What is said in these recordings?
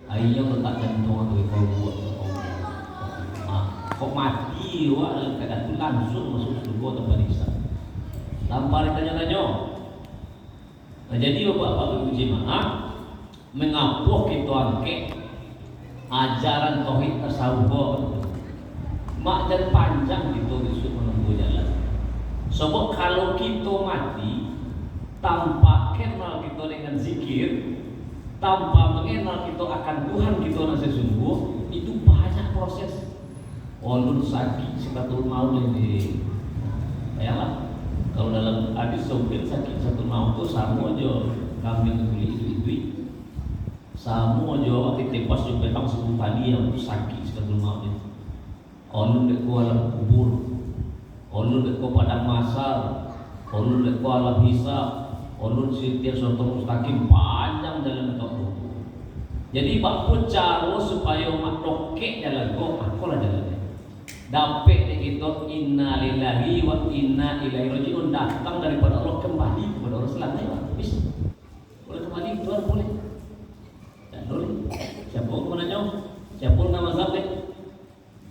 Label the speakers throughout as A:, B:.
A: Ayah letak jantung atau kau buat kok mati wak dalam keadaan itu langsung masuk surga tanpa dihisab. Tanpa ditanya-tanya. Nah, jadi bapak-bapak jemaah mengapuh kita angket ajaran tauhid tasawuf mak dan panjang gitu disuruh menempuh jalan. Sebab kalau kita mati tanpa kenal kita dengan zikir, tanpa mengenal kita akan Tuhan kita yang sesungguh, itu banyak proses. Ulun sakit sekatul maut ini, bayanglah kalau dalam hadis sopir sakit sekatul maut itu sama aja kambing kebeli itu, sama aja waktu tepas juga petang 10 kali yang itu sakit sekatul maut itu. Ulun dek alam kubur, ulun dek padang masar, ulun dek alam hisab, ulun setir sotor mustaqim panjang dalam itu. Jadi bakpo cara supaya mak dokek jalan kok, aku lah jalannya. Dapat itu inna lillahi wa inna ilaihi rajiun, datang daripada Allah kembali kepada Allah selamanya. Bisa boleh kembali Tuhan boleh. Dan boleh. Siapa pun menanya, siapa pun nama zabet.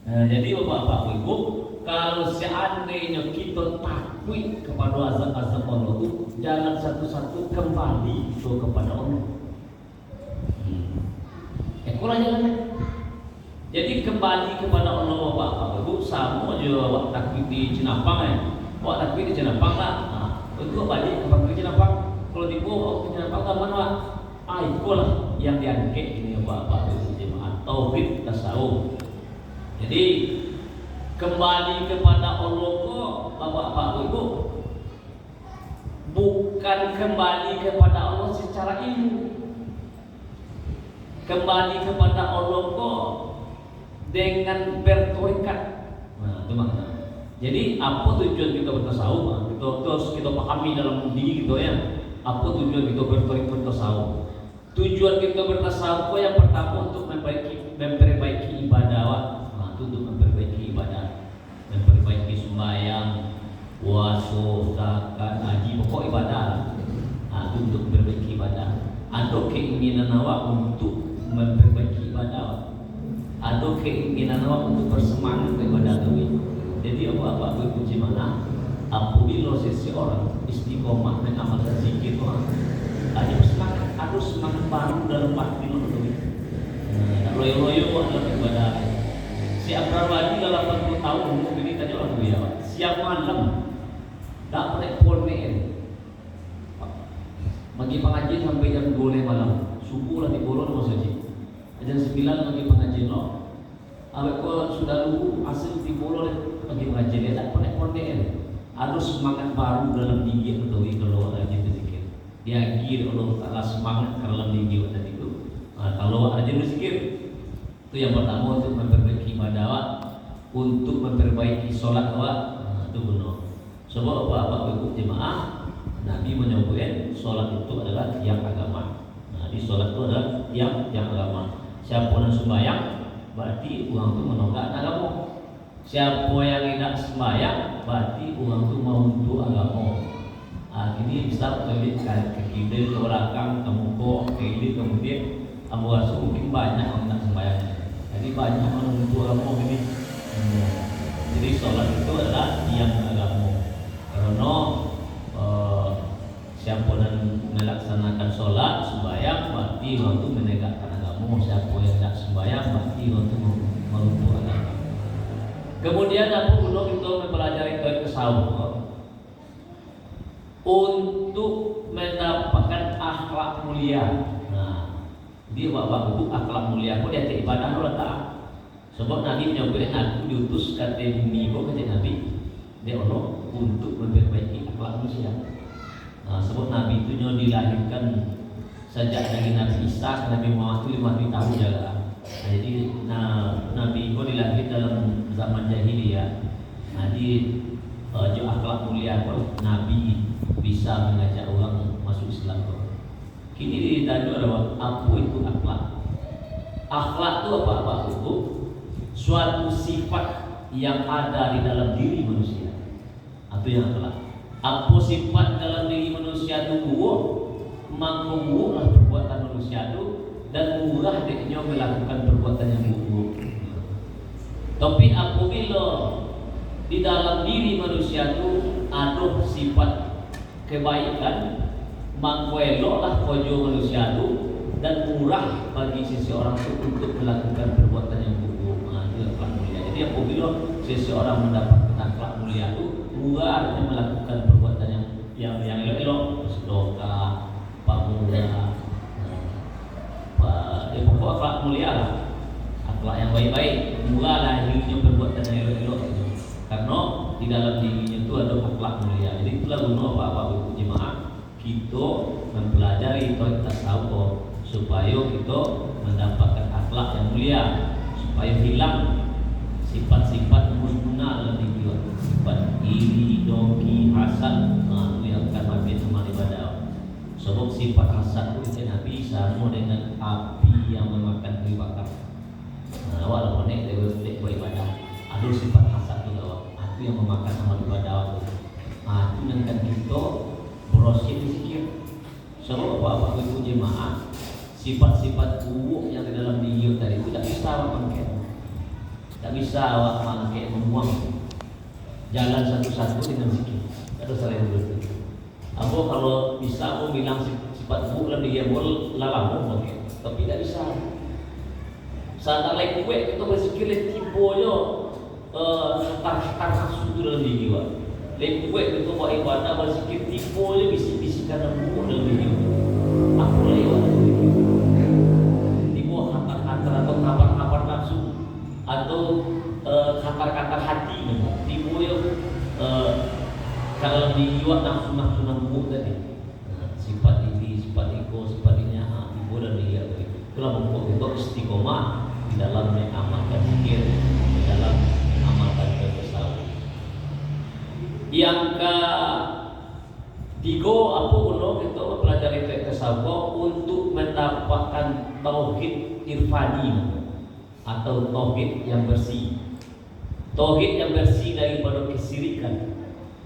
A: Jadi bapak-bapak ibu, kalau seandainya kita takut kepada azab-azab Allah itu, jalan satu-satu kembali itu kepada Allah. Itulah jalannya. Jadi kembali kepada Allah bapak ibu sama aja waktu takbir di Cinapang ya. Waktu takbir di Cinapang lah. Nah, itu balik ke Cinapang. Kalau di bawah ke Cinapang kapan pak? Itulah yang diangkat ini bapak ibu jemaah tauhid tasawuf. Jadi kembali kepada Allah kok bapak ibu bukan kembali kepada Allah secara ilmu. Kembali kepada Allah kok dengan bertorikat. Nah, itu makna. Jadi apa tujuan kita bertasawuf? Kita pahami dalam diri kita ya. Apa tujuan kita bertasawuf? Tujuan kita bertasawuf yang pertama untuk memperbaiki ibadah. Nah, itu untuk memperbaiki ibadah, memperbaiki sembahyang, puasa, zakat, haji, pokok ibadah. Nah, itu untuk memperbaiki ibadah. Ada keinginan awak untuk memperbaiki ibadah. Ada keinginan awak untuk bersemangat kepada Tuhan. Jadi apa ibu jemaah, apabila seseorang istiqomah mengamalkan zikir Tuhan, ada semangat baru dalam hati Tuhan. Tak loyo-loyo dalam ibadah. Si Abrar Wadi dalam 40 tahun umur ini tadi orang dia, siap malam, tak pernah ponen. Bagi pengajian sampai jam 2 malam, subuh lah di bolon masjid. Jam 9 lagi pengajian loh. Awak kau sudah lugu hasil di bolon lagi pengajian dia tak pernah ponen. Ada semangat baru dalam diri betul kalau rajin berzikir. Dia kira Allah Taala semangat dalam diri waktu itu. Kalau rajin berzikir itu yang pertama untuk memperbaiki ibadah awak, untuk memperbaiki solat awak. Itu benar. Sebab apa ibu jemaah, Nabi menyebutkan solat itu adalah tiang agama. Di solat itu adalah tiang agama. Siapa yang sembahyang berarti orang itu menolak agama. Siapa yang tidak sembahyang berarti orang itu mau untuk agama. Ini bisa terlihat ke kiri, ke belakang, ke muka, ke kiri, kemudian Abu Rasul mungkin banyak orang tidak sembahyang. Jadi banyak orang untuk agama ini. Jadi solat itu adalah tiang agama. Karena siapa yang melaksanakan sholat sembahyang berarti orang itu menegakkan agama. Siapa yang tidak sembahyang berarti orang itu meruntuh agama. Kemudian aku dulu kita mempelajari tauhid tasawuf untuk mendapatkan akhlak mulia. Nah, dia bapak ibu akhlak mulia aku dia ibadah Allah tak. Sebab Nabi menyampaikan aku diutus kata bumi kata Nabi dia Allah untuk memperbaiki akhlak manusia. Nah, sebab Nabi itu dilahirkan sejak dari Nabi Isa ke Nabi Muhammad itu 50 tahun jaga. Jadi Nabi itu dilahirkan dalam zaman jahiliyah. Jadi akhlak mulia Nabi bisa mengajak orang masuk Islam. Kini ditanya adalah apa itu akhlak? Akhlak itu apa itu? Suatu sifat yang ada di dalam diri manusia. Itu yang akhlak. Apa sifat dalam diri manusia itu buruk, maka buruklah perbuatan manusia itu dan murah deknya melakukan perbuatan yang buruk. Tapi apabila di dalam diri manusia itu ada sifat kebaikan, mengkueloklah kojo manusia itu dan murah bagi seseorang itu untuk melakukan perbuatan yang buruk. Itu akhlak mulia. Jadi apabila seseorang mendapatkan akhlak mulia itu murah artinya melakukan perbuatan yang elok-elok, sedekah, pamuda, pokok akhlak mulia lah, akhlak yang baik-baik, murah lah dirinya perbuatan yang elok-elok. Karena di dalam dirinya itu ada akhlak mulia. Jadi itulah guna Bapak Ibu jemaah kita mempelajari tauhid tasawuf supaya kita mendapatkan akhlak yang mulia, supaya hilang sifat-sifat musnah dalam diri kita, sifat iri, dengki, hasad. Itu yang akan mati sama ibadah. Sebab sifat hasad itu tidak bisa sama dengan api yang memakan kayu bakar. Walaupun dia beribadah, ada sifat hasad itu yang memakan amal ibadah. Itu yang kan kita berosin zikir. Sebab Bapak Ibu jemaah, sifat-sifat buruk yang di dalam diri tadi itu tak bisa awak mangke. Tak bisa awak mangke membuang. Jalan satu-satu dengan zikir. Ada selain itu. Aku kalau bisa aku bilang sifat buruk dalam diri aku lalang mangke. Tapi tak bisa. Saat lain kue kita berzikir tibonya kata nafsu dalam diri kita. Lain kue kita buat ibadah berzikir tibonya bisik-bisikan buruk dalam diri kita. Aku lewat tibo kata-kata atau kabar-kabar nafsu atau kata-kata hati tibonya kalau dibuat nafsu-nafsu buruk tadi, sifat ini, sifat ego, sifat ini, tibo dan dia itulah membuat kita istiqomah di dalam mengamalkan zikir, di dalam mengamalkan tasawuf. Yang ketiga, apa guna kita mempelajari tasawuf untuk mendapatkan tauhid irfani atau tauhid yang bersih. Tauhid yang bersih daripada kesyirikan,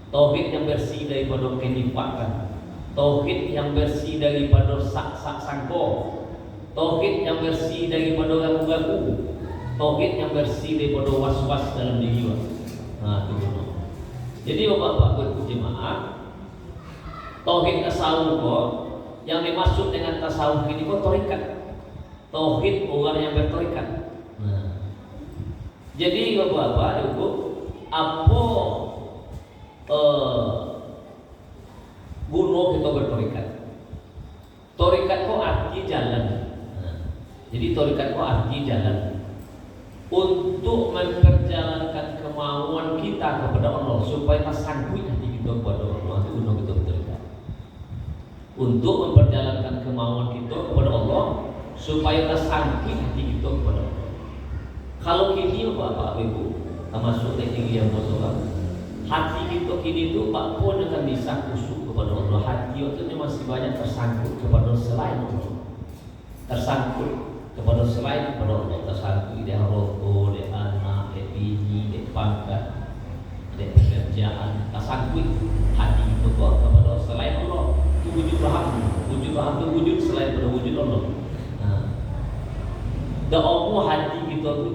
A: tauhid yang bersih daripada kenifakan, tauhid yang bersih daripada sangko, tauhid yang bersih daripada ragu-ragu, tauhid yang bersih daripada was-was dalam diri. Itu guna. Jadi Bapak-bapak jemaah, tauhid tasawuf yang dimaksud dengan tasawuf ini tarekat. Tauhid orang yang bertarekat. Jadi Bapak-bapak Ibu, apa guna kita bertarekat? Tarekat kok arti jalan. Jadi tarekat kok arti jalan untuk memperjalankan kemauan kita kepada Allah supaya tersangkut hati kita kepada Allah. Itu guna kita bertarekat. Untuk memperjalankan kemauan kita kepada Allah supaya tersangkut hati kita kepada Allah. Kalau kini Bapak Ibu, termasuk teknik yang bosan, hati kita kini itu Pak pun akan bisa kusuk kepada Allah. Hati itu masih banyak tersangkut kepada selain Allah, tersangkut kepada selain kepada Allah, tersangkut di rokok, di anak, di bini, di pangkat, di pekerjaan, tersangkut hati itu kepada selain Allah. Itu wujud raham itu wujud selain pada wujud Allah. Doa hati kita itu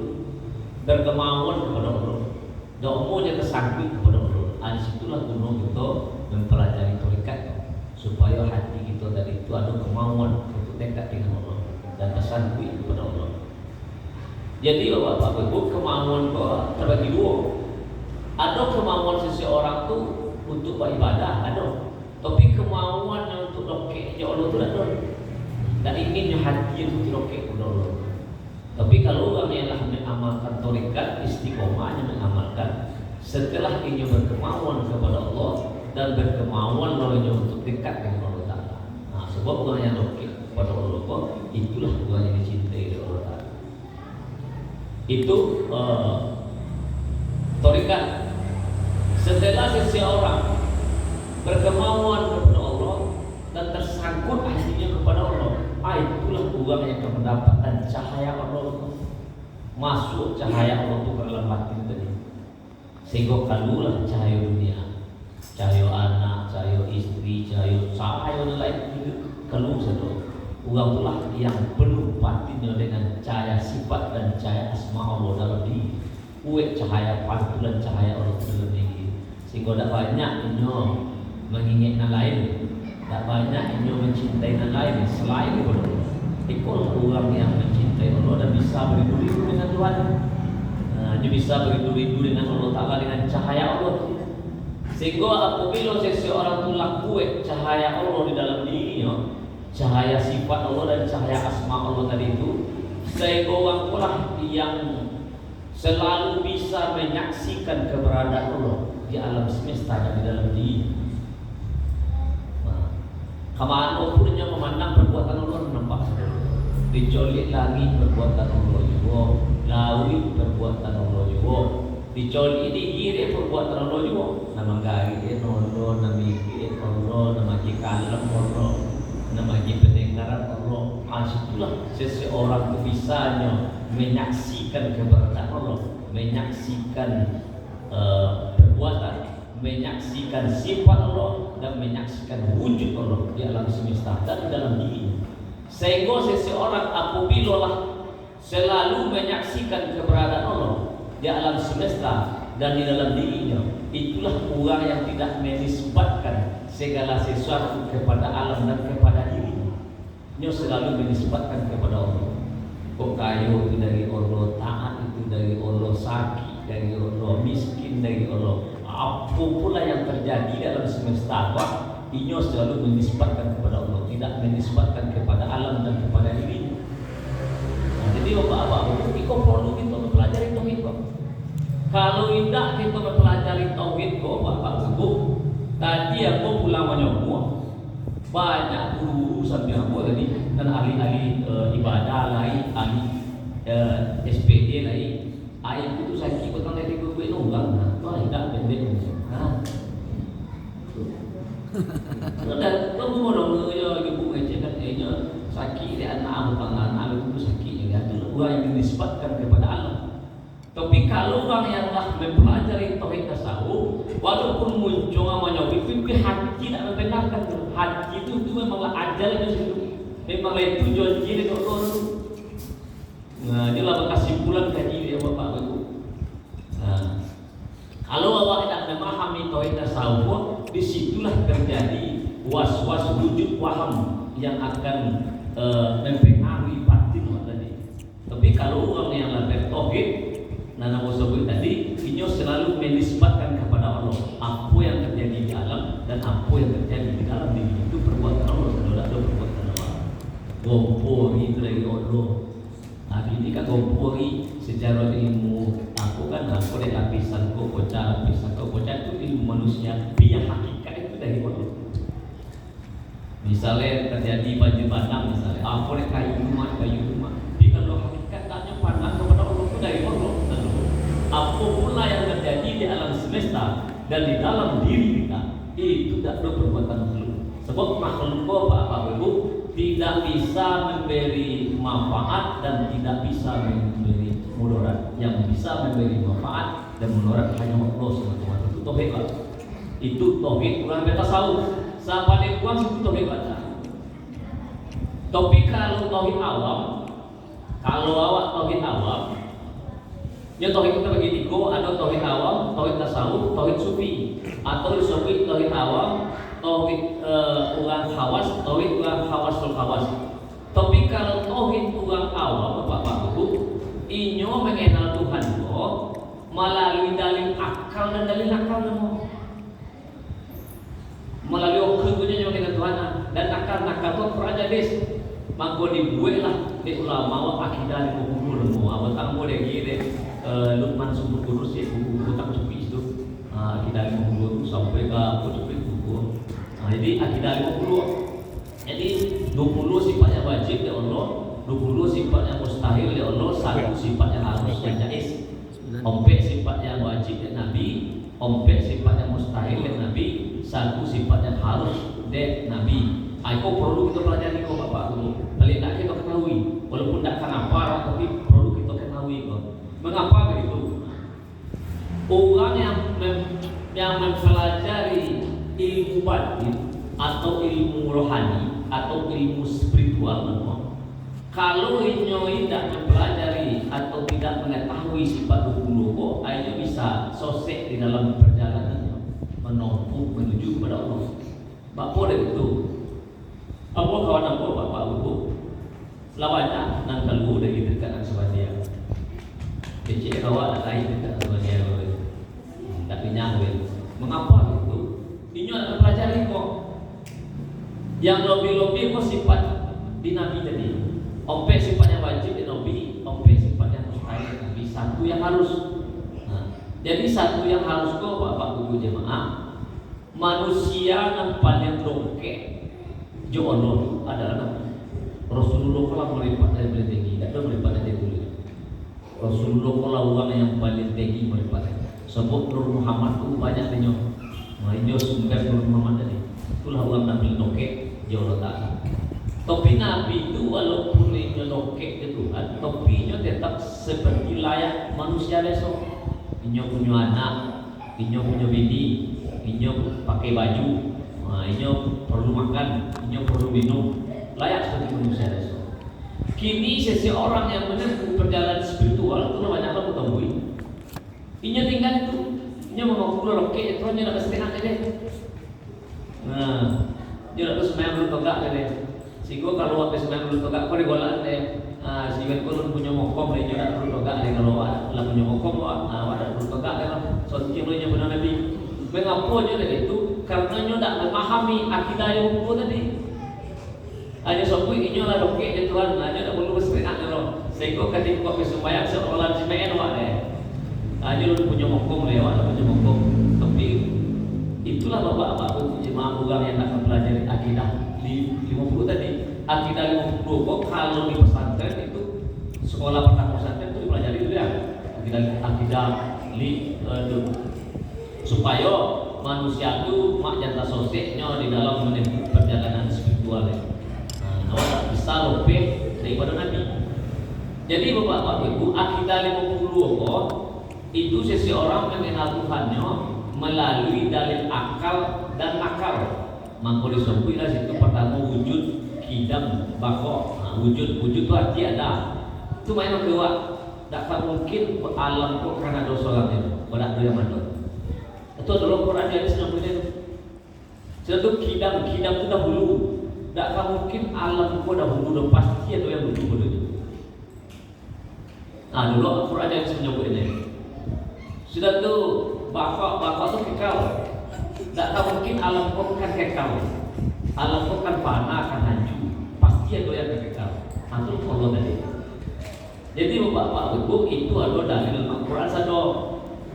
A: berkemauan kepada Allah, doanya tersangkut kepada Allah. Disitulah guna kita mempelajari tarekat supaya hati kita tadi itu ada kemauan untuk dekat dengan Allah dan tersangkut kepada Allah. Jadi Bapak Ibu, kemauan itu terbagi dua. Ada kemauan seseorang itu untuk beribadah, ada. Tapi kemauan untuk dokek ya Allah itu ada. Dan inginnya hati itu dirokek kepada Allah. Tapi kalau orang yang mengamalkan tarekat, istiqomahnya mengamalkan setelah ia berkemauan kepada Allah dan berkemauan lawannya untuk dekat dengan Allah Ta'ala. Sebab orang yang lokik kepada Allah, itulah orang yang dicintai oleh Allah Ta'ala. Itu tarekat. Setelah seseorang berkemauan kepada Allah dan tersangkut hatinya kepada Allah, itulah orang yang akan mendapatkan cahaya Allah, masuk cahaya Allah itu ke dalam hati tadi, sehingga kalulah cahaya dunia, cahaya anak, cahaya istri, cahaya lain itu keluar saja. Orang itulah yang penuh batinnya dengan cahaya sifat dan cahaya asma Allah dalam diri. Kuat cahaya pantulan cahaya Allah dalam diri. Sehingga tak banyak inyo mengingat yang lain, tak banyak inyo mencintai yang lain selain Allah. Itulah orang yang mencintai Allah dan bisa beribu-ribu dengan Tuhan. Dia bisa beribu-ribu dengan Allah Ta'ala dengan cahaya Allah. Sehingga apabila seseorang itu lakukan cahaya Allah di dalam dirinya, cahaya sifat Allah dan cahaya asma Allah tadi itu, sehingga orang pula yang selalu bisa menyaksikan keberadaan Allah di alam semesta dan di dalam diri. Kemana pun yang memandang perbuatan Allah nampak. Dicolik langit perbuatan Allah juga, laut perbuatan Allah juga. Dicolik ini kiri perbuatan Allah juga. Nama gari Allah, nama ikir Allah, nama kalam Allah, nama pendengaran Allah. Itulah seseorang itu bisanya menyaksikan keberadaan Allah, menyaksikan perbuatan, menyaksikan sifat Allah dan menyaksikan wujud Allah di alam semesta dan di dalam diri. Sehingga seseorang apabila selalu menyaksikan keberadaan Allah di alam semesta dan di dalam dirinya, itulah orang yang tidak menisbatkan segala sesuatu kepada alam dan kepada dirinya. Dia selalu menisbatkan kepada Allah. Kok kayu itu dari Allah, taat itu dari Allah, sakit dari Allah, miskin dari Allah. Apa pula yang terjadi dalam semesta apa, inyo selalu menisbatkan kepada Allah, tidak menisbatkan kepada alam dan kepada diri. Jadi bapak-bapak, kita perlu kita mempelajari tauhid kok. Kalau tidak kita mempelajari tauhid kok, bapak-bapak, tadi aku pulang menyokong banyak guru sampai aku tadi dan ahli-ahli ibadah lain, ahli SPD lain. Ayat itu sakit kau tanya di buku itu orang, kau tidak benda. Dan kamu mau dong ibu ngecek kan sakit dia anak bukan anak itu sakit ya itu orang yang dinisbatkan kepada Allah. Tapi kalau orang yang telah mempelajari tauhid tasawuf, walaupun muncul namanya itu hati tidak membenarkan. Hati itu memanglah ajal itu memanglah itu janji dari Allah. Nah, inilah kesimpulan kaji dia bapak ibu. Nah, kalau awak tidak memahami tauhid tasawuf, disitulah terjadi was-was wujud waham yang akan mempengaruhi batin tadi. Tapi kalau orang yang lahir tauhid, nana sebut tadi, ini selalu menisbatkan kepada Allah apa yang terjadi di alam dan apa yang terjadi di dalam diri itu perbuatan Allah, tidak ada perbuatan Allah. Gompor itu dari Allah. Ini kan gompori secara ilmu aku kan aku dari lapisan kokoca itu ilmu manusia, biar hakikat itu dari Allah. Misalnya terjadi banjir bandang misalnya, apa dari kayu rumah, tapi kalau hakikatnya pandang kepada Allah itu dari Allah. Apa pula yang terjadi di alam semesta dan di dalam diri kita itu tidak ada perbuatan makhluk. Sebab makhluk apa ibu tidak bisa memberi manfaat dan tidak bisa memberi mudarat. Yang bisa memberi manfaat dan mudarat hanya Allah SWT. Itu tauhid. Itu tauhid Quran tasawuf. Siapa yang kuat itu tauhid baca. Tapi kalau tauhid awam, kalau awak tauhid awam, ya tauhid kita bagi tiga, ada tauhid awam, tauhid tasawuf, tauhid sufi. Atau disebut tauhid awam, tauhid orang khawas, tauhid orang khawasul khawas. Tapi kalau tauhid orang awam, bapak ibu, inyo mengenal Tuhan kok melalui dalil akal dan dalil akal semua. Melalui okegunya nyo dengan Tuhan dan akal kok peraja des. Mangko dibuatlah di ulama akidah di kubur semua. Abang tak boleh gini. Lukman Sumber Kurus ya buku tak sepi itu akidah 50 sampai ke buku. Jadi akidah 50. Jadi 20 sifatnya wajib ya Allah, 20 sifatnya mustahil ya Allah, 1 sifatnya harus dan jaiz. Ompek sifatnya wajib ya Nabi, ompek sifatnya mustahil ya Nabi, 1 sifatnya harus dek Nabi. Aku perlu kita pelajari kok bapak dulu. Paling tak kita ketahui, walaupun tak kenapa tapi perlu kita ketahui kok. Mengapa begitu? Orang yang mempelajari ilmu batin atau ilmu rohani atau ilmu spiritual kalau inyo tidak mempelajari atau tidak mengetahui sifat hukum ayo bisa sosek di dalam perjalanannya menempuh menuju kepada Allah. Bapak itu apa kawan aku bapak ibu lawannya nang kalau udah gitu kan sebadia kecil kawan ada itu kan sebadia tapi nyangwe mengapa itu inyo nak pelajari kok yang lebih kok sifat di Nabi tadi ompe sifat yang wajib di Nabi ompe sifat yang mustahil Nabi satu yang harus jadi satu yang harus kok bapak ibu jemaah manusia yang paling dongke jodoh adalah Rasulullah kalau melipat dari paling tinggi, tidak ada melipat dari tinggi. Rasulullah kalau orang yang paling tinggi melipat. Sebab Nur Muhammad itu banyak punya. Ini sumber Nur Muhammad tadi. Itulah orang yang paling doke jodoh tak. Tapi Nabi itu walaupun dia doke itu, topinya tetap seperti layak manusia besok. Ini punya anak, ini punya bini, ini pakai baju, ini perlu makan, ini perlu minum, layak seperti manusia besok. Kini seseorang yang menempuh perjalanan spiritual itu banyak orang temui. Ini tinggal itu, ini mau pulang oke, itu hanya nak setengah aja. Nah, dia nak semayang dulu tegak deh. Sehingga kalau waktu semayang dulu tegak, kau digolan deh. Sehingga kau punya mokom deh, dia nak dulu tegak deh. Kalau ada punya mokom, ada dulu tegak deh. Soalnya dia benar Nabi. Mengapa dia itu? Karena dia tidak memahami akidah yang hukum tadi. Hanya sebut ini lah doke je Tuhan, hanya tak perlu berserentak dulu. Sehingga ketika kau bersembahyang seolah semayang awak deh. Hanya lu punya mokom lewat, punya mokom. Tapi itulah bapak-bapak jemaah orang yang nak mempelajari akidah 50 tadi. Akidah 50 kok kalau di pesantren itu sekolah pertama pesantren itu dipelajari dulu ya. Akidah supaya manusia itu mak janta soseknya di dalam menempuh perjalanan spiritual. Awak bisa lebih daripada Nabi. Jadi bapak-bapak ibu, akidah 50 kok itu seseorang mengenal Tuhannya melalui dalil akal dan nakal. Maka disebutlah situ pertama wujud, kidam, bako. Wujud itu arti ada. Itu main kedua. Tak mungkin alam kok karena dosa orang itu. Pada dia mana? Itu adalah Quran yang disebutnya. Sedangkan kidam itu dahulu. Tak mungkin alam kok dahulu pasti ada yang dulu itu. Nah dulu Quran yang disebutnya. Sudah tu bako tu kekal. Tak mungkin alam kok kan kekal. Alam kok kan fana, kan hancur. Pasti ada yang kekal. Itu Allah tadi. Jadi bapak ibu itu adalah dalil Al-Quran sado.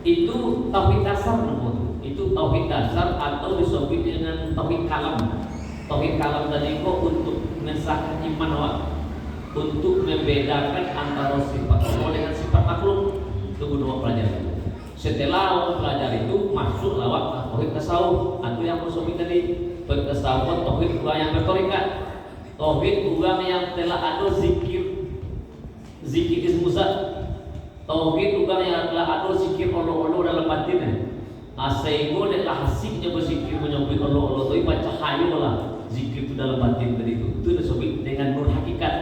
A: Itu tauhid dasar namanya. Itu tauhid dasar atau disebut dengan tauhid kalam. Tauhid kalam tadi kok untuk mengesahkan iman awak, untuk membedakan antara sifat Allah dengan sifat makhluk. Itu dua pelajaran. Setelah awak pelajari itu masuk lawak tauhid tasawuf. Itu yang disebut tadi tauhid tasawuf, tauhid orang yang bertorikat, tauhid orang yang telah ada zikir ismuzat, tauhid orang yang telah ada zikir Allah dalam batinnya. Sehingga dia hasiknya berzikir menyebut Allah itu baca hayo lah zikir itu dalam batin tadi itu disebut dengan nur hakikat.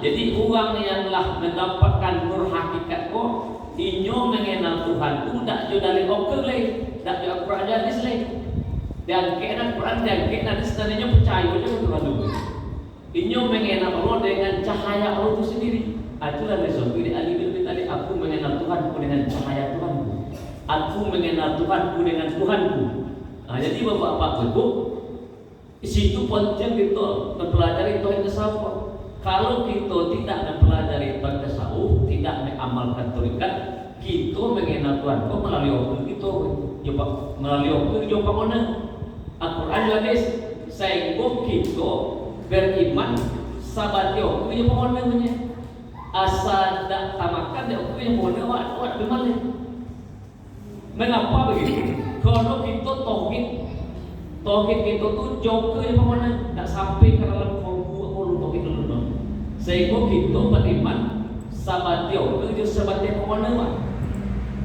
A: Jadi orang yang telah mendapatkan nur hakikat kok inyo mengenal Tuhan itu tak jauh dari okey leh, tak jauh Al-Quran hadis leh. Dan kena Quran dan kena hadis tadinya percaya je Tuhan itu. Inyo mengenal Allah dengan cahaya Allah itu sendiri. Itulah disebut di Ali bin Abi aku mengenal Tuhanku dengan cahaya Tuhanku. Aku mengenal Tuhanku dengan Tuhanku. Jadi bapak-bapak ibu, situ penting kita mempelajari tauhid tasawuf. Kalau kita tidak mempelajari tauhid tasawuf, tidak mengamalkan tarekat, kita mengenal Tuhan kok melalui waktu kita. Coba melalui waktu coba mana? Al-Quran hadis sehingga kita beriman sabat yo itu yang mohon namanya asal tak tamakan dia itu yang mohon awak bagaimana? Mengapa begitu? Kalau kita tauhid kita tu jauh ke yang mana? Tak sampai ke dalam kolbu kolbu tauhid dulu. Sehingga kita beriman sabat yo itu sabat yang mana awak?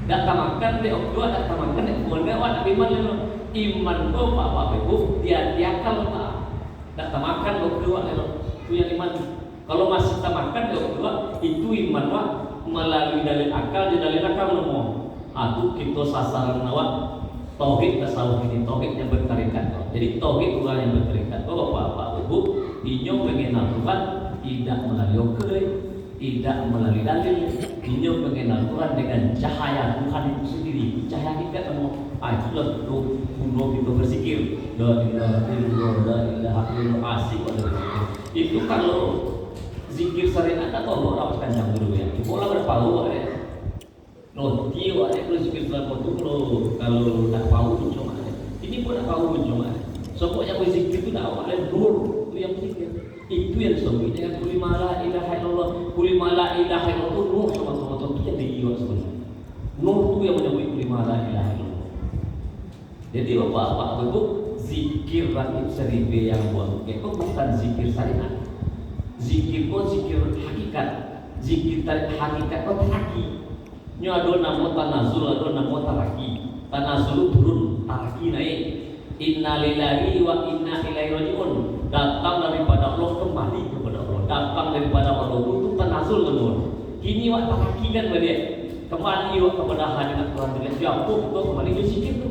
A: Tak tamakan dia itu tak tamakan dia mohon awak bagaimana? Iman tu apa ibu dia akal tak. Tak makan lo kedua itu yang iman. Kalau masih tak makan lo kedua itu iman wa melalui dalil akal, dalil akal nemu. Itu kita sasaran awak tauhid tasawuf ini, tauhid yang bertarikat. Jadi tauhid orang yang bertarikat. Kalau Bapak Ibu inyo mengenal Tuhan tidak melalui okey, tidak melalui dalil. Inyo mengenal Tuhan dengan cahaya Tuhan itu sendiri, cahaya hakikat kamu. Itulah kuno kita berzikir. La ilaha illallah, la ilaha illallah, asik pada berzikir. Itu kalau zikir syariat atau orang kencang dulu ya. Bola berapa lu ya? No, dia kalau zikir selama itu kalau tak tahu pun cuma. Ini pun tak tahu pun cuma. Pokoknya zikir itu tak awal nur itu yang zikir. Itu yang disebut dengan kulimala ilaha illallah. Kulimala ilaha illallah itu nur sama-sama itu yang dia sebenarnya. Nur itu yang menyebut kulimala ilaha illallah. Jadi bapak Ibu zikir rakib seribu yang buat itu bukan zikir syariat. Zikir itu zikir hakikat. Zikir hakikat itu haki. Nyo ada nama tanazul, ada nama taraki. Tanazul turun, taraki naik. Inna lillahi wa inna ilaihi rajiun. Datang daripada Allah kembali kepada Allah. Datang daripada Allah itu tanazul teman. Kini wa taraki kan dia. Kembali wa kepada hadirat Tuhan dengan siapa itu kembali ke zikir tu.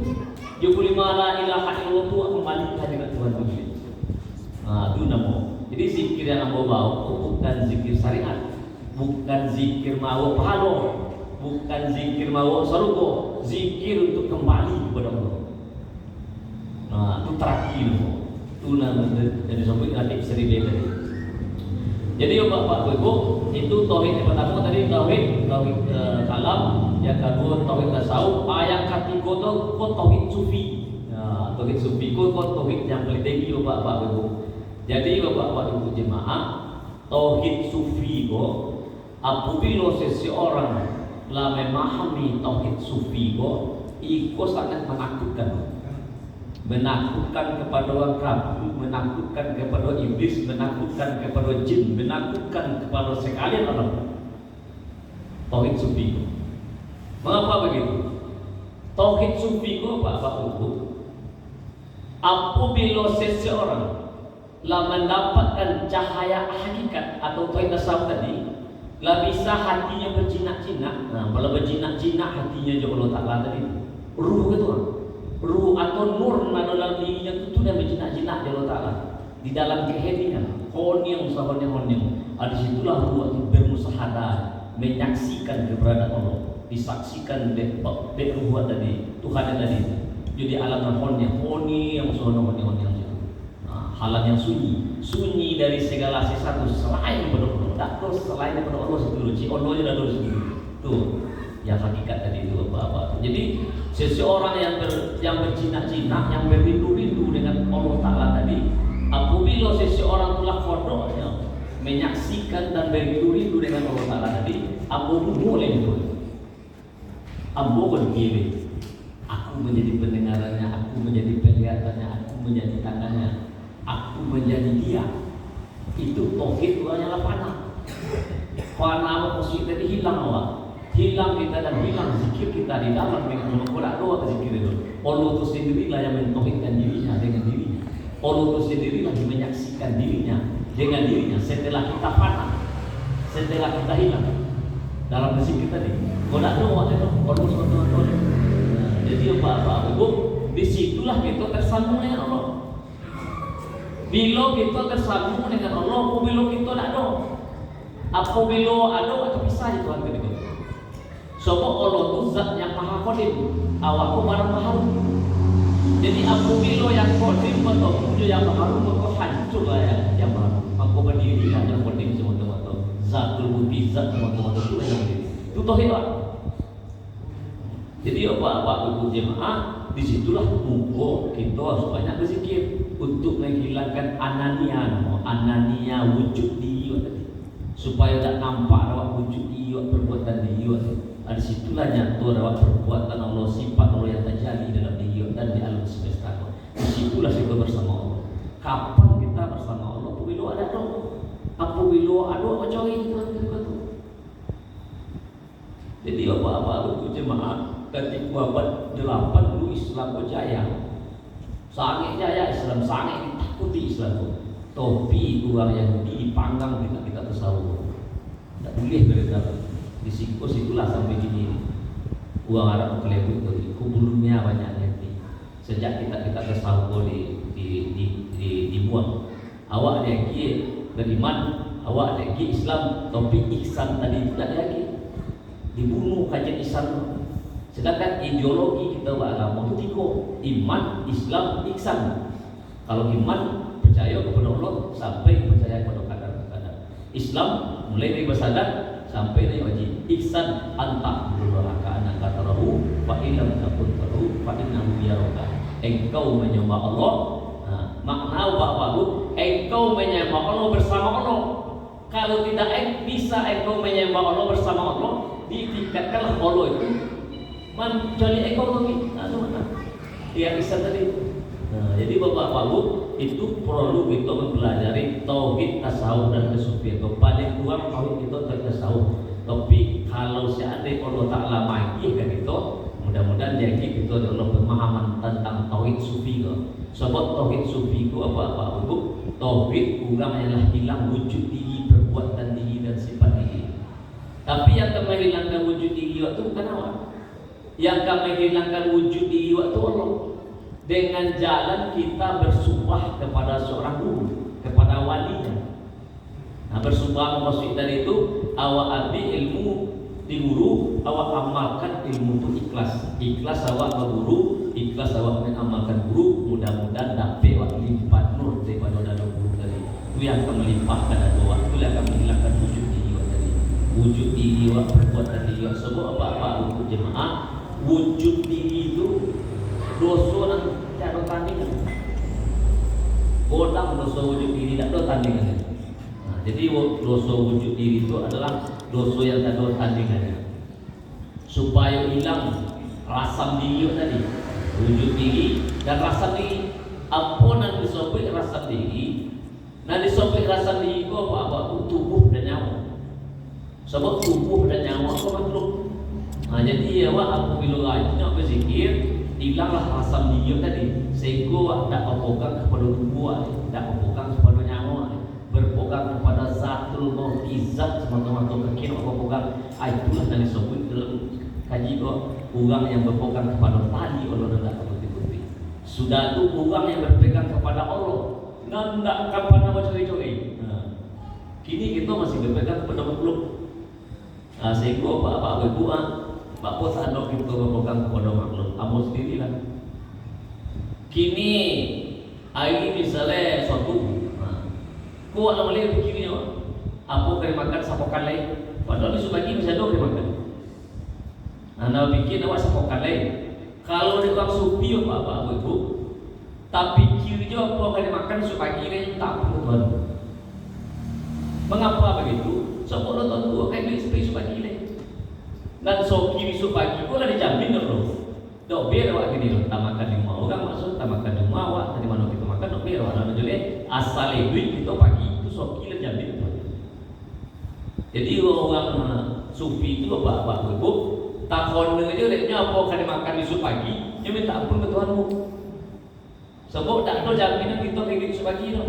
A: Yo kulima la ilaha illallah tu kembali ke hadirat Tuhan begitu. Itu nama. Jadi zikir yang ambo bawa bukan zikir syariat. Bukan zikir mau pahala. Bukan zikir mau surga, zikir untuk kembali kepada Allah. Itu terakhir. Itu namanya dari sampai hadis seribu tadi. Jadi Bapak Ibu itu tauhid yang pertama tadi tauhid kalam, yang kedua tauhid tasawuf, yang ketiga itu tauhid sufi. Tauhid sufi itu tauhid yang paling tinggi Bapak Ibu. Jadi Bapak Ibu jemaah, tauhid sufi itu apabila seseorang lah memahami tauhid sufi itu sangat menakutkan kepada orang kafir, menakutkan kepada iblis, menakutkan kepada jin, menakutkan kepada sekalian orang. Tauhid sufi itu mengapa begitu? Tauhid sufi itu Bapak Ibu apabila seseorang lah mendapatkan cahaya hakikat atau tauhid tasawuf tadi, lah bisa hatinya berjinak-jinak. Kalau berjinak-jinak hatinya juga Allah Ta'ala tadi. Ruh itu ruh atau nur dalam dirinya itu dan berjinak-jinak Allah Ta'ala. Di dalam keheningan, honyang sahonyang. Di situlah ruh itu bermusahadah, menyaksikan keberadaan Allah, disaksikan ruh tadi, Tuhan tadi. Jadi alam honyang sahonyang. Halam yang sunyi dari segala sesuatu selain daripada Allah. Tak terus selain daripada Allah sendiri. Si Allah je dah terus sendiri. Tu yang hakikat tadi itu apa? Jadi seseorang yang berjinak-jinak, yang berindu-rindu dengan Allah Ta'ala tadi, apabila seseorang telah kodoknya menyaksikan dan berindu-rindu dengan Allah Ta'ala tadi, apa boleh itu? Apa boleh? Aku menjadi pendengarannya, aku menjadi penglihatannya, aku menjadi tangannya, aku menjadi dia. Itu tauhid hanyalah fana. Fana maksud tadi hilang awak. Hilang kita dan hilang zikir kita di dalam mengulang doa zikir itu. Allah itu sendirilah yang mentauhidkan dirinya dengan dirinya. Allah itu sendirilah yang menyaksikan dirinya dengan dirinya setelah kita fana, setelah kita hilang dalam zikir tadi. Kalau doa itu Allah SWT. Jadi apa Ibu, disitulah kita tersambung dengan Allah. Bila kita tersambung dengan Allah, bila kita tak ada, apabila ada atau pisah itu Tuhan ketika. Sebab Allah itu zat yang maha qadim, awakku barang maha. Jadi apabila yang qadim atau yang maha maka hancurlah yang maha. Aku berdiri yang qadim semua tu. Zatul wujud zat semua itu yang berdiri. Itu tauhid. Jadi apa Ibu jemaah, disitulah muka kita harus banyak berzikir untuk menghilangkan anania wujud dia tadi, supaya tak nampak rawat wujud dia, perbuatan dia. Di situlah nyata rawat perbuatan Allah, sifat Allah yang terjadi dalam dia dan di alam semesta. Di situlah kita bersama Allah. Kapan kita bersama Allah? Apabila ada doa, apabila ada macam ini Tuhan itu. Jadi apa Ibu jemaah, ketika abad 8 dulu Islam berjaya, sangat jaya Islam, sangat ditakuti Islam. topi orang Yahudi dipanggang kita tasawuf. Tidak boleh berita disingkus itulah sampai gini. Uang Arab kelebut itu kubulunnya banyak nanti. Sejak kita tasawuf dibuang. Awak lagi beriman, awak lagi Islam, topik ihsan tadi tidak lagi dibunuh kajian ihsan. Sedangkan ideologi kita beragama itu tiga: iman, Islam, ihsan. Kalau iman percaya kepada Allah sampai percaya kepada qadar. Islam mulai dari bersadat sampai dari wajib. Ihsan anta berdoa ka'anna katarahu fa illam takun tahu fa innahu yaraka. Engkau menyembah Allah. Makna baru engkau menyembah Allah bersama Allah. Kalau tidak bisa engkau menyembah Allah bersama Allah, ditingkatkanlah Allah itu mencari ekonomi. Yang bisa tadi. Jadi bapak-bapak itu perlu kita mempelajari tauhid, tasawuf dan kesufian. Paling kurang tauhid itu tasawuf. Tapi kalau seandainya Allah Ta'ala magi kan itu, mudah-mudahan jadi kita ada pemahaman tentang tauhid sufi. Sebab tauhid sufi itu apa? Tauhid kurang ialah hilang wujud diri, perbuatan diri dan sifat diri. Tapi yang akan menghilangkan wujud diri itu bukan awak. Yang akan menghilangkan wujud diri itu Allah. Dengan jalan kita bersumpah kepada seorang guru, kepada walinya. Nah, bersumpah maksud dari itu awak ambil ilmu di guru, awak amalkan ilmu itu ikhlas. Ikhlas awak berguru, ikhlas awak mengamalkan guru. Mudah-mudahan dapat awak lipat nur daripada dalam guru tadi. Itu yang akan melimpahkan doa. Itu yang akan menghilangkan wujud diri awak tadi. Wujud diri awak, perbuatan diri awak. Semua apa-apa untuk jemaah. Wujud diri itu dosa dan tidak ada tandingan. Godang dosa wujud diri tidak ada tandingan. Jadi dosa wujud diri itu adalah dosa yang tidak ada tandingannya. Supaya hilang rasam diri tadi, wujud diri dan rasam diri. Apa yang disopik rasam diri? Nah disopik rasam diri itu apa? Tubuh dan nyawa. Sebab tubuh dan nyawa itu makhluk. Nah jadi awak apabila rajin berzikir, hilanglah rasam diri tadi. Sehingga awak tak berpegang kepada tubuh, tak berpegang kepada nyawa, berpegang kepada zatul mu'izat semata-mata kekini awak berpegang. Itulah yang disebut dalam kaji orang yang berpegang kepada tali Allah tidak berhenti-henti. Sudah itu orang yang berpegang kepada Allah, tidak kepada macam-macam. Kini kita masih berpegang kepada makhluk. Sehingga bapak berbuat, bapak sadar kita berpegang kepada makhluk. Kamu sendirilah. Kini hari misalnya suatu, kau nak boleh fikirnya, apa kena makan sapokan lain. Padahal di subagi bisa dua kena makan. Anda bikin awak sapokan lain. Kalau di orang sufi apa ibu, tapi pikirnya apa kena makan subagi ini tak perlu Tuhan. Mengapa begitu? Sebab Tuhan tua kayak beli seperti subagi ini. Dan soki subagi kau lah dijamin dulu. Dok biar awak gini, tak makan di rumah orang maksud tak makan di rumah awak. Tadi mana kita makan dok biar awak nak jual asal duit kita pagi itu soki lah jamin. Jadi orang sufi itu apa ibu takon aja leknya apa kali makan besok pagi, dia minta ampun ke Tuhanmu. Sebab tak ada jaminan kita kayak gitu pagi tu.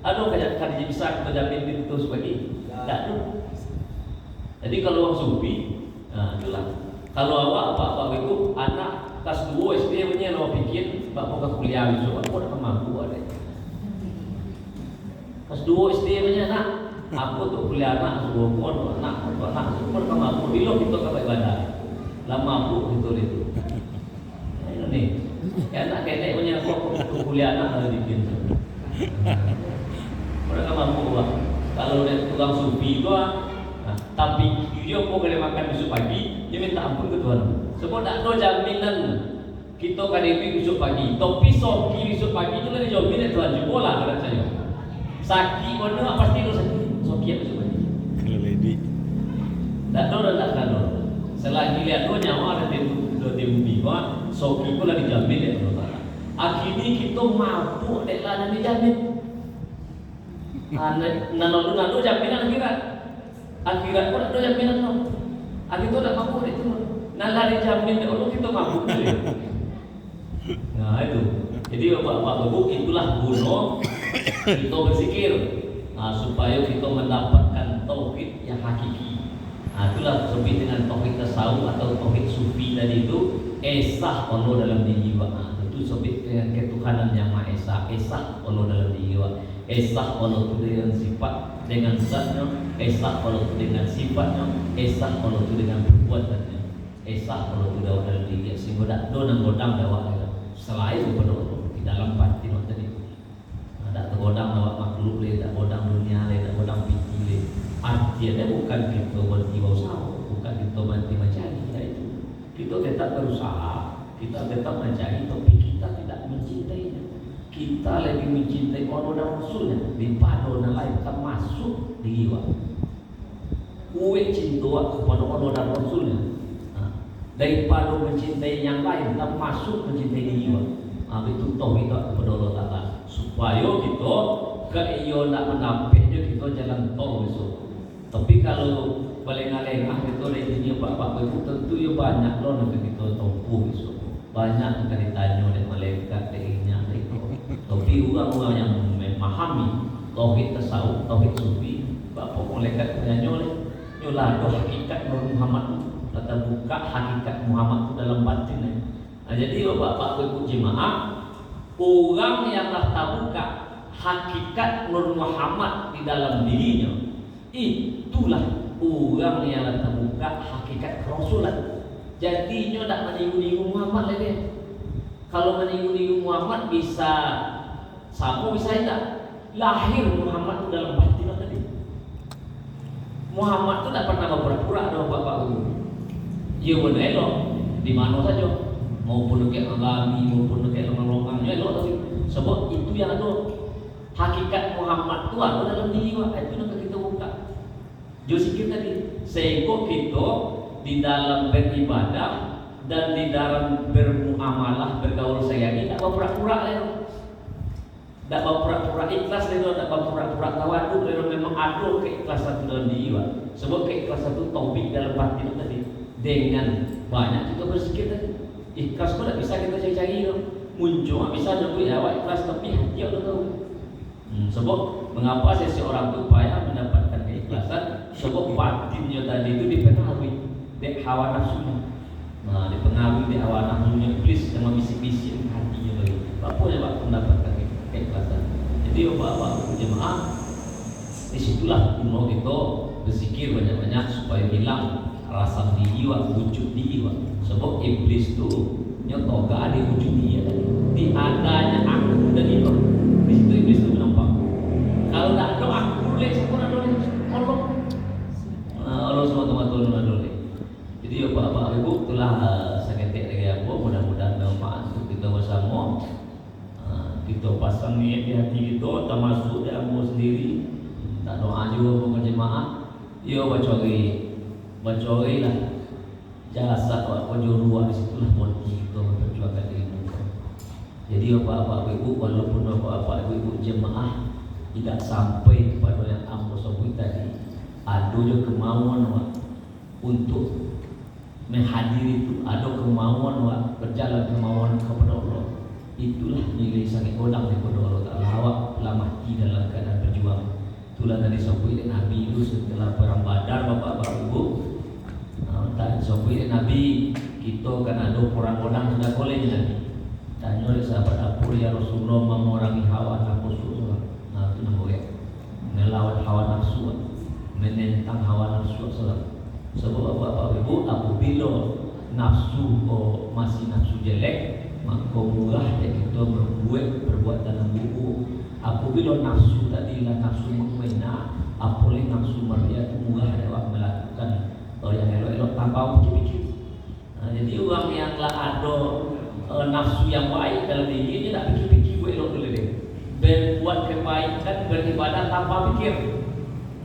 A: Ada kali bisa kita jamin itu pagi? Tak ada. Jadi kalau orang sufi, itulah. Kalau awak apa itu anak kelas 2 SD punya awak fikir bapak ke kuliah besok aku nak mampu ada. Kelas 2 SD punya anak aku tu kuliah anak suruh pun anak semua nak mampu bilo kita ke ibadah. Lama mampu itu. Ini ni. Ya anak kenek punya aku kuliah anak harus bikin. Mereka mampu lah. Kalau dia tukang sufi tu tapi dia mau kena makan besok pagi, dia minta ampun ke Tuhan. Sebab tak ada jaminan kita KDP besok pagi. Tapi soki besok pagi itu kan jaminan Tuhan juga lah kata saya. Saki mana pasti tu soki besok pagi. Kalau lady. Tak ada. Selagi lihat nyawa ada di bumi, soki pun lah dijamin ya Allah. Akhirnya kita mampu deklah dan dijamin. Nanu jaminan akhirat pun ada jaminan no. Akhirat tu tak mampu itu. Nalar dijamin Allah kita mampu tu. Nah itu. Jadi bapak-bapak itulah guna Kita berzikir supaya kita mendapatkan tauhid yang hakiki. Itulah sebut dengan tauhid tasawuf atau tauhid sufi tadi itu, esah Allah dalam diri jiwa. Itu sebut dengan ketuhanan yang Maha Esa, esah Allah dalam diri jiwa. Esah Allah itu dengan sifat, dengan zatnya, esah Allah itu dengan sifatnya, esah Allah itu dengan perbuatannya, esah Allah itu dalam diri. Sehingga tak godang dakwah selain daripada Allah di dalam batin tadi. Tak tergodang awak makhluk le, tak godang dunia le, tak godang piti le. Artinya bukan kita berhenti berusaha, bukan kita berhenti mencari. Itu kita tetap berusaha, kita tetap mencari, tapi kita tidak mencintainya. Kita lebih mencintai Allah dan Rasulnya daripada orang lain, termasuk jiwa. Kue cinta kepada Allah dan Rasulnya daripada mencintai yang lain, termasuk mencintai jiwa. Itu tauhid kepada Allah Taala. Supaya kita keiyo nak menampaknya kita jalan tol besok. Tapi kalau lengah-lengah kita dari dunia bapak ibu tentu ya banyak loh nak kita tempuh besok. Banyak akan ditanya oleh malaikat darinya itu. Tapi orang-orang yang memahami tauhid tasawuf, tauhid sufi, bapak malaikat tanya nyolah hakikat Muhammad, kata buka hakikat Muhammad itu dalam batin. Jadi bapak ibu jemaah, orang yang tak buka hakikat Nur Muhammad di dalam dirinya, itulah orang yang tak buka hakikat Rasulullah. Jadi nyo tak meniru Muhammad lagi. Kalau meniru Muhammad bisa sama bisa tidak. Lahir Muhammad itu dalam batin tadi. Muhammad itu tak pernah berpura-pura ada bapak ibu. Ia berelok di mana saja. Maupun dekat agami, maupun dekat longgang-longgang elok tapi sebab itu yang ada hakikat Muhammad itu ada dalam diri kita. Itu nak kita buka. Jo sikit tadi, sehingga kita di dalam beribadah dan di dalam bermuamalah, bergaul sayang tak berpura-pura leh. Tak berpura-pura ikhlas leh, tak berpura-pura tawaduk leh, memang ada keikhlasan dalam diri kita. Sebab keikhlasan itu tauhid dalam batin tadi. Dengan banyak kita berzikir tadi. Ikhlas pun tak bisa kita cari-cari tu. Muncul bisa nyebut awak ikhlas tapi hati awak tahu. Sebab mengapa seseorang tu payah mendapatkan keikhlasan? Sebab batinnya tadi itu dipengaruhi dek hawa nafsunya. Dipengaruhi dek hawa nafsunya iblis yang membisik-bisik hatinya tadi. Apa yang awak mendapatkan keikhlasan? Jadi bapak jemaah, disitulah guna kita berzikir banyak-banyak supaya hilang rasa diri wa, wujud diri wa. Sebab iblis tu nyotoga ada wujud dia tadi. Di adanya aku dan itu. Di situ iblis tu nampak. Kalau tak ada aku boleh siapa nak boleh. Allah SWT boleh. Jadi bapak ibu itulah seketik lagi apa. Mudah-mudahan bermanfaat untuk kita bersama. Kita pasang niat di hati kita, termasuk di ambo sendiri. Tak doa juga bukan jemaah. Yo bacori lah jasa apa juruan di situlah motif kita memperjuangkan diri kita. Jadi bapak ibu walaupun bapak ibu jemaah tidak sampai kepada yang ambo sebut tadi, ada juga kemauan untuk menghadiri itu, ada kemauan berjalan kemauan kepada Allah. Itulah nilai sangat godang kepada Allah Taala. Awak telah mati dalam keadaan berjuang. Itulah tadi sebut Nabi itu setelah perang Badar bapak ibu. Tak sampai Nabi kita kan ada orang-orang sudah boleh Nabi. Tanya oleh sahabat Abu ya Rasulullah memerangi hawa nafsu. Itu namanya melawan hawa nafsu, menentang hawa nafsu. Sebab apa ibu apabila nafsu masih nafsu jelek, maka murah kita berbuat perbuatan yang buruk. Apabila nafsu tadilah nafsu menghina, apalagi nafsu meriah murah dapat melakukan yang elok-elok tanpa pikir-pikir. Jadi orang yang telah ada nafsu yang baik dalam diri dia tak pikir-pikir buat elok dulu dia. Berbuat kebaikan, beribadah tanpa pikir.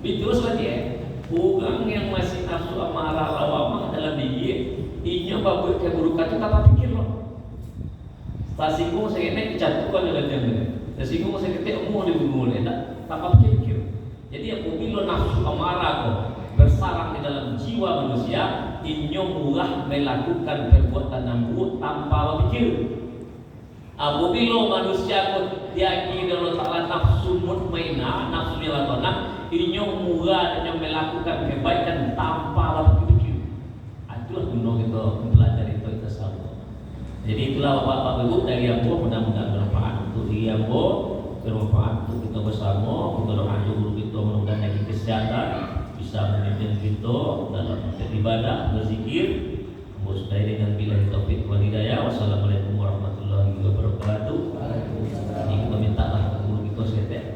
A: Itu sebabnya orang yang masih nafsu amarah lawamah dalam diri, inya berbuat keburukan itu tanpa pikir loh. Tak singgung saya naik dijatuhkan dalam jangan. Tak singgung saya ketik umur dibunuh dia tak tanpa pikir. Jadi apabila nafsu amarah kau bersarang di dalam jiwa manusia, inyo murah melakukan perbuatan yang buruk tanpa berpikir. Apabila manusia pun diakini Allah Ta'ala nafsu mutmainah, nafsu milatonah, inyo murah dan melakukan kebaikan tanpa lalu begitu. Itulah guna kita mempelajari itu kita sama. Jadi itulah Bapak Ibu dari Ambo, mudah-mudahan bermanfaat untuk diri Ambo, bermanfaat untuk kita bersama. Berdoa dulu kita mudah-mudahan lagi kesehatan, bisa memimpin kita dalam beribadah, berzikir. Musnah dengan bila taufik wal hidayah. Wassalamualaikum warahmatullahi wabarakatuh. Ini kita minta lah guru kita setek